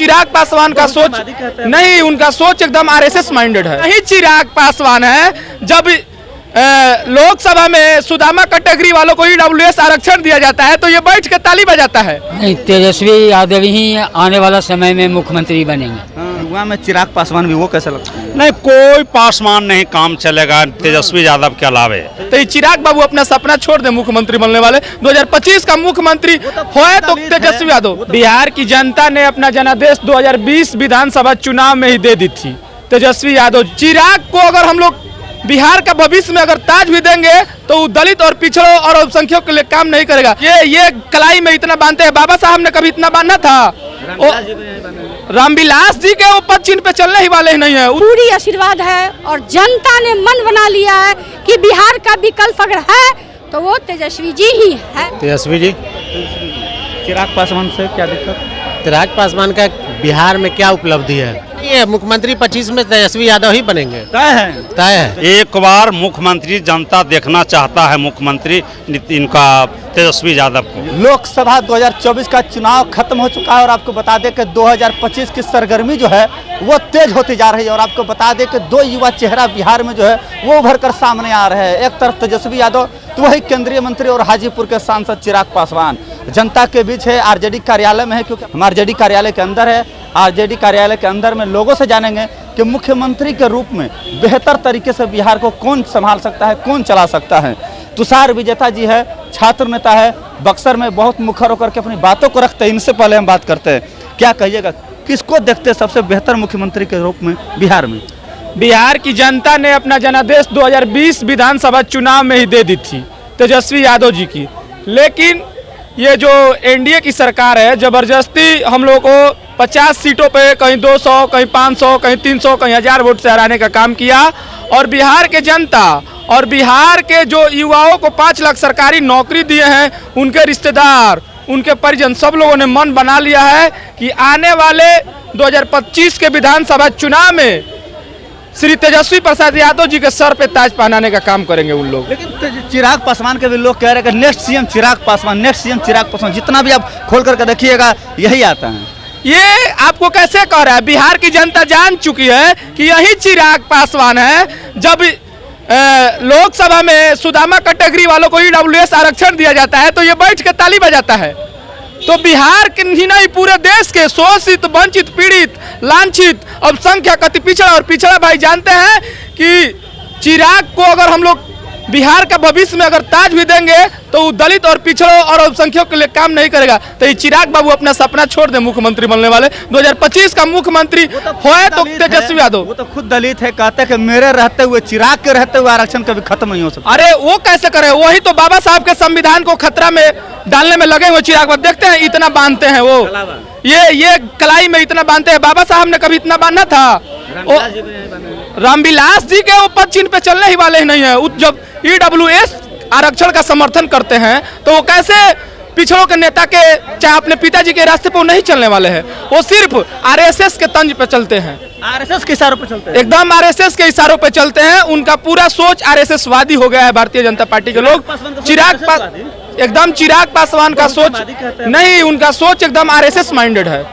चिराग पासवान का सोच नहीं, उनका सोच एकदम आरएसएस माइंडेड है। यही चिराग पासवान है जब लोकसभा में सुदामा कैटेगरी वालों को ईडब्ल्यूएस आरक्षण दिया जाता है तो ये बैठ के ताली बजाता है। नहीं, तेजस्वी यादव ही आने वाला समय में मुख्यमंत्री बनेंगे। वहाँ में चिराग पासवान भी, वो कैसा लगता है? नहीं, कोई पासवान नहीं काम चलेगा तेजस्वी यादव के अलावे। तो ये चिराग बाबू अपना सपना छोड़ दे मुख्यमंत्री बनने वाले, 2025 का मुख्यमंत्री होए तो तेजस्वी यादव। बिहार की जनता ने अपना जनादेश 2020 विधानसभा चुनाव में ही दे दी थी तेजस्वी यादव। चिराग को अगर हम लोग बिहार का भविष्य में अगर ताज भी देंगे तो वो दलित और पिछड़ों और अल्पसंख्यकों के लिए काम नहीं करेगा। ये कलाई में इतना बांधते हैं, बाबा साहब ने कभी इतना बांधा था? रामविलास जी के वो पद चिन्ह पे चलने ही वाले ही नहीं है। पूरी आशीर्वाद है और जनता ने मन बना लिया है कि बिहार का विकल्प अगर है तो वो तेजस्वी जी ही है। तेजस्वी जी। चिराग पासवान से क्या दिक्कत? चिराग पासवान का बिहार में क्या उपलब्धि है? ये मुख्यमंत्री 25 में तेजस्वी यादव ही बनेंगे, तय है। एक बार मुख्यमंत्री जनता देखना चाहता है, मुख्यमंत्री इनका तेजस्वी यादव को। लोकसभा 2024 का चुनाव खत्म हो चुका है और आपको बता दें कि 2025 की सरगर्मी जो है वो तेज होती जा रही है। और आपको बता दें कि दो युवा चेहरा बिहार में जो है वो उभर कर सामने आ रहे हैं। एक तरफ तेजस्वी यादव तो वही केंद्रीय मंत्री और हाजीपुर के सांसद चिराग पासवान जनता के बीच है। आरजेडी कार्यालय में है, क्योंकि हम आरजेडी कार्यालय के अंदर है। आरजेडी कार्यालय के अंदर में लोगों से जानेंगे कि मुख्यमंत्री के रूप में बेहतर तरीके से बिहार को कौन संभाल सकता है, कौन चला सकता है। तुषार विजेता जी है, छात्र नेता है, बक्सर में बहुत मुखर होकर के अपनी बातों को रखते हैं। इनसे पहले हम बात करते हैं, क्या कहिएगा, किसको देखते हैं सबसे बेहतर मुख्यमंत्री के रूप में बिहार में? बिहार की जनता ने अपना जनादेश 2020 विधानसभा चुनाव में ही दे दी थी तेजस्वी यादव जी की। लेकिन ये जो एनडीए की सरकार है जबरदस्ती हम लोगों को 50 सीटों पे कहीं 200, कहीं 500, कहीं 300, कहीं 1000 वोट से हराने का काम किया। और बिहार के जनता और बिहार के जो युवाओं को 5 लाख सरकारी नौकरी दिए हैं, उनके रिश्तेदार, उनके परिजन, सब लोगों ने मन बना लिया है कि आने वाले 2025 के विधानसभा चुनाव में श्री तेजस्वी प्रसाद यादव जी के सर पे ताज पहनाने का काम करेंगे उन लोग। लेकिन चिराग पासवान के भी लोग कह रहे हैं कि next CM Chirag Paswan, next CM Chirag Paswan. जितना भी आप खोल करके देखिएगा यही आता है। ये आपको कैसे कह रहा है? बिहार की जनता जान चुकी है कि यही चिराग पासवान है जब लोकसभा में सुदामा कैटेगरी वालों को ईडब्ल्यूएस आरक्षण दिया जाता है तो ये बैठ के ताली बजाता है। तो बिहार के ही नहीं पूरे देश के शोषित, वंचित, पीड़ित, लांछित, अल्पसंख्यक, अति पिछड़ा और पिछड़ा भाई जानते हैं कि चिराग को अगर हम लोग बिहार का भविष्य में अगर ताज भी देंगे तो वो दलित और पिछड़ों और अल्पसंख्यकों के लिए काम नहीं करेगा। तो ये चिराग बाबू अपना सपना छोड़ दे मुख्यमंत्री बनने वाले, 2025 का मुख्यमंत्री होए तो तेजस्वी यादव। वो तो खुद दलित है, कहते हैं कि मेरे रहते हुए, चिराग के रहते हुए आरक्षण कभी खत्म नहीं हो सकता। अरे वो कैसे करे? वही तो बाबा साहब के संविधान को खतरा में डालने में लगे हुए चिराग बाबू। देखते हैं इतना बांधते हैं वो, ये कलाई में इतना बांधते हैं। बाबा साहब ने कभी इतना बांधा था? रामविलास जी के वो पद चिन्ह पे चलने ही वाले ही नहीं है। जब ईडब्ल्यूएस आरक्षण का समर्थन करते हैं तो वो कैसे पिछड़ों के नेता के, चाहे अपने पिताजी के रास्ते पर वो नहीं चलने वाले हैं। वो सिर्फ आरएसएस के तंज पे चलते हैं, आरएसएस के इशारों पे चलते हैं, एकदम आरएसएस के इशारों पे चलते हैं। उनका पूरा सोच आरएसएस वादी हो गया है भारतीय जनता पार्टी के लोग। चिराग पासवान का सोच नहीं, उनका सोच एकदम आरएसएस माइंडेड है।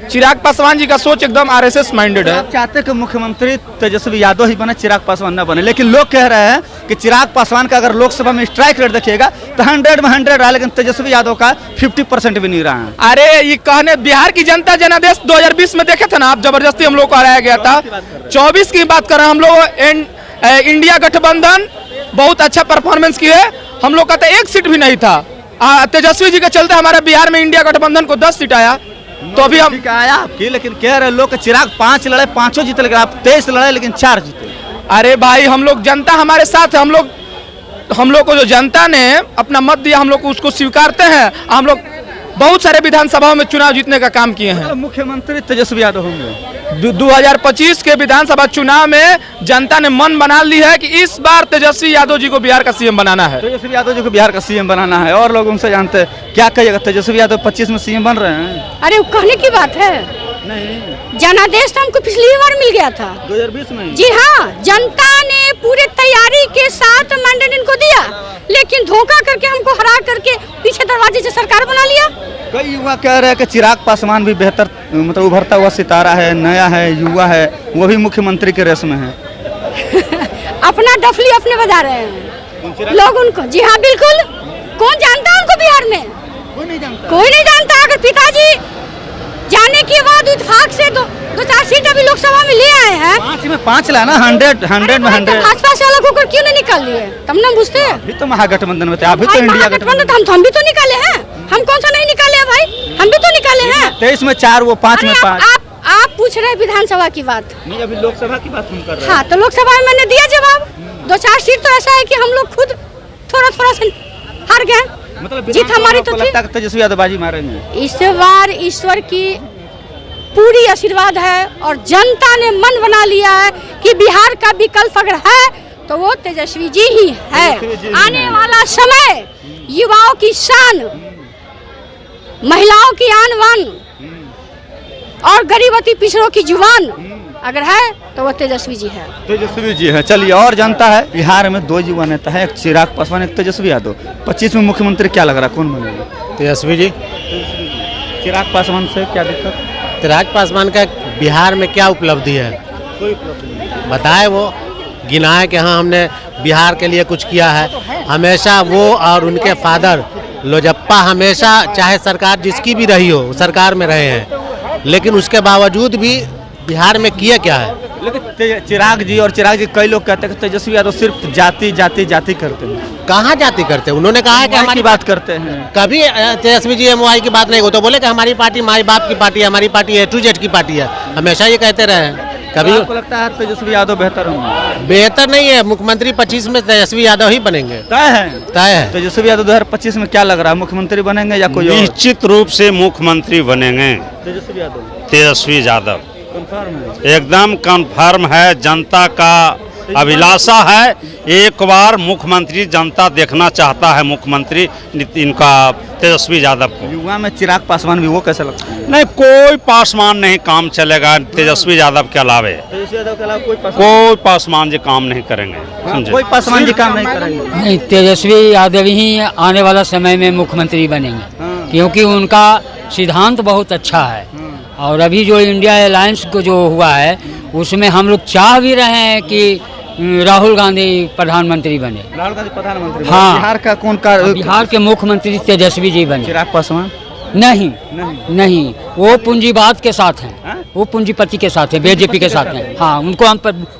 चिराग पासवान जी का सोच एकदम आरएसएस माइंडेड है। आप चाहते हैं कि मुख्यमंत्री तेजस्वी यादव ही बने, चिराग पासवान न बने। लेकिन लोग कह रहे हैं कि चिराग पासवान का अगर लोकसभा में स्ट्राइक रेट देखिएगा तो 100 में 100 रहा, लेकिन तेजस्वी यादव का 50% भी नहीं रहा है। अरे ये कहने बिहार की जनता जनादेश 2020 में देखे थे ना आप, जबरदस्ती हम लोग को हराया गया था। 24 की बात कर रहे हैं हम लोग। इंडिया गठबंधन बहुत अच्छा परफॉर्मेंस की है। हम लोग का तो एक सीट भी नहीं था। तेजस्वी जी के चलते हमारे बिहार में इंडिया गठबंधन को 10 सीट आया। तो अभी हम आया आपकी, लेकिन कह रहे लोग चिराग 5 लड़े, 5 जीते, लेकिन आप 23 लड़े लेकिन 4 जीते। अरे भाई हम लोग, जनता हमारे साथ है। हम लोग को जो जनता ने अपना मत दिया, हम लोग को उसको स्वीकारते हैं। हम लोग बहुत सारे विधानसभाओं में चुनाव जीतने का काम किए हैं। मुख्यमंत्री तेजस्वी यादव होंगे। 2025 के विधानसभा चुनाव में जनता ने मन बना ली है कि इस बार तेजस्वी यादव जी को बिहार का सीएम बनाना है। तेजस्वी यादव जी को बिहार का सीएम बनाना है। और लोग उनसे जानते हैं, क्या कहिएगा, तेजस्वी यादव 25 में सीएम बन रहे हैं? अरे कहने की बात है नहीं, जनादेश तो हमको पिछली बार मिल गया था 2020 में। जी हाँ, जनता ने पूरे तैयारी के साथ मैंडेट इनको दिया, लेकिन धोखा करके हमको हरा करके पीछे दरवाजे से सरकार बना लिया। कई युवा कह रहे हैं कि चिराग पासवान भी बेहतर मतलब उभरता हुआ सितारा है, नया है, युवा है, वो भी मुख्यमंत्री के रेस में है। अपना डफली अपने बजा रहे हैं लोग उनको। जी हाँ बिल्कुल, कौन जानता है उनको बिहार में? कोई नहीं जानता। अगर पिताजी जाने के बाद इत्तेफाक से दो चार सीट अभी लोकसभा में ले आए हैं, 5 में 5 लाना, 100 में 100। भाजपा से अलग होकर क्यों नहीं निकाल लिए? तब ना बुझते हैं। अभी तो महागठबंधन में थे, अभी तो इंडिया गठबंधन। हम भी तो निकाले हैं। हम कौन सा नहीं निकाले हैं भाई? हम भी तो निकाले हैं। 23 में 4, वो 5 में 5। आप पूछ रहे हैं विधानसभा की बात। नहीं, अभी लोकसभा की बात हम कर रहे हैं। हाँ, तो लोकसभा में मैंने दिया जवाब। 2-4 सीट तो ऐसा है कि हम लोग खुद थोड़ा से हार गए। मतलब जीत हमारी तो थी। तेजस्वी यादव बाजी मारेंगे इस बार। ईश्वर की पूरी आशीर्वाद है और जनता ने मन बना लिया है कि बिहार का विकल्प अगर है तो वो तेजस्वी जी ही है। आने वाला समय युवाओं की शान, महिलाओं की आन बान और गरीबती पिछड़ों की जुबान अगर है तो वो तेजस्वी जी है। तेजस्वी जी है। चलिए, और जनता है बिहार में 2 युवा नेता है, एक चिराग पासवान, एक तेजस्वी यादव। 25 में मुख्यमंत्री क्या लग रहा है, कौन बनेगा? तेजस्वी जी। चिराग पासवान से क्या दिक्कत? चिराग पासवान का बिहार में क्या उपलब्धि है? कोई उपलब्धि नहीं बताए, वो गिनाए कि हाँ हमने बिहार के लिए कुछ किया है। हमेशा वो और उनके फादर लोजप्पा हमेशा, चाहे सरकार जिसकी भी रही हो, सरकार में रहे हैं, लेकिन उसके बावजूद भी बिहार में किया क्या है? लेकिन चिराग जी कई लोग कहते हैं कि तेजस्वी यादव सिर्फ जाति करते हैं। कहाँ जाति करते हैं? उन्होंने कहा है कि हमारी बात करते हैं। कभी तेजस्वी जी एमवाई की बात नहीं हो तो बोले कि हमारी पार्टी माई बाप की पार्टी है, हमारी पार्टी A to Z की पार्टी है। हमेशा ये कहते रहे हैं। कभी आपको लगता है तेजस्वी यादव बेहतर होंगे? बेहतर नहीं है। मुख्यमंत्री 25 में तेजस्वी यादव ही बनेंगे। तय है। तेजस्वी यादव 2025 में क्या लग रहा है, मुख्यमंत्री बनेंगे या कोई और? निश्चित रूप से मुख्यमंत्री बनेंगे तेजस्वी यादव। एकदम कन्फर्म है। जनता का अभिलाषा है, एक बार मुख्यमंत्री जनता देखना चाहता है, मुख्यमंत्री इनका तेजस्वी यादव को। युवा में चिराग पासवान भी, वो कैसा लगता है? नहीं, कोई पासवान नहीं काम चलेगा तेजस्वी यादव के अलावे। तेजस्वी यादव के अलावा कोई पासवान जी काम नहीं करेंगे। समझे? कोई पासवान जी काम नहीं करेंगे। नहीं, तेजस्वी यादव ही आने वाला समय में मुख्यमंत्री बनेंगे, क्योंकि उनका सिद्धांत बहुत अच्छा है। और अभी जो इंडिया अलायंस को जो हुआ है उसमें हम लोग चाह भी रहे हैं कि राहुल गांधी प्रधानमंत्री बने। राहुल गांधी प्रधानमंत्री? हाँ। बिहार का कौन बिहार के मुख्यमंत्री तेजस्वी जी बने। चिराग पासवान नहीं, वो पूंजीवाद के साथ हैं। वो पूंजीपति के साथ है, बीजेपी के साथ है। हाँ, उनको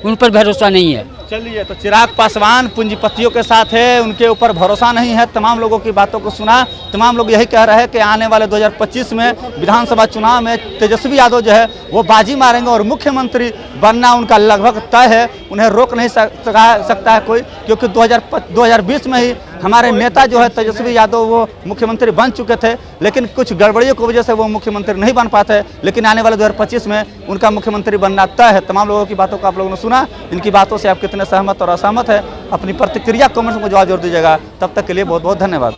उन पर भरोसा नहीं है। चलिए, तो चिराग पासवान पूंजीपतियों के साथ है, उनके ऊपर भरोसा नहीं है। तमाम लोगों की बातों को सुना, तमाम लोग यही कह रहे हैं कि आने वाले 2025 में विधानसभा चुनाव में तेजस्वी यादव जो है वो बाजी मारेंगे और मुख्यमंत्री बनना उनका लगभग तय है। उन्हें रोक नहीं सकता है कोई, क्योंकि 2020 में ही हमारे नेता जो है तेजस्वी यादव वो मुख्यमंत्री बन चुके थे, लेकिन कुछ गड़बड़ियों की वजह से वो मुख्यमंत्री नहीं बन पाते। लेकिन आने वाले 2025 में उनका मुख्यमंत्री बनना तय है। तमाम लोगों की बातों को आप लोगों ने सुना। इनकी बातों से आप कितने सहमत और असहमत है, अपनी प्रतिक्रिया कमेंट्स में जवाब जरूर दीजिएगा। तब तक के लिए बहुत बहुत धन्यवाद।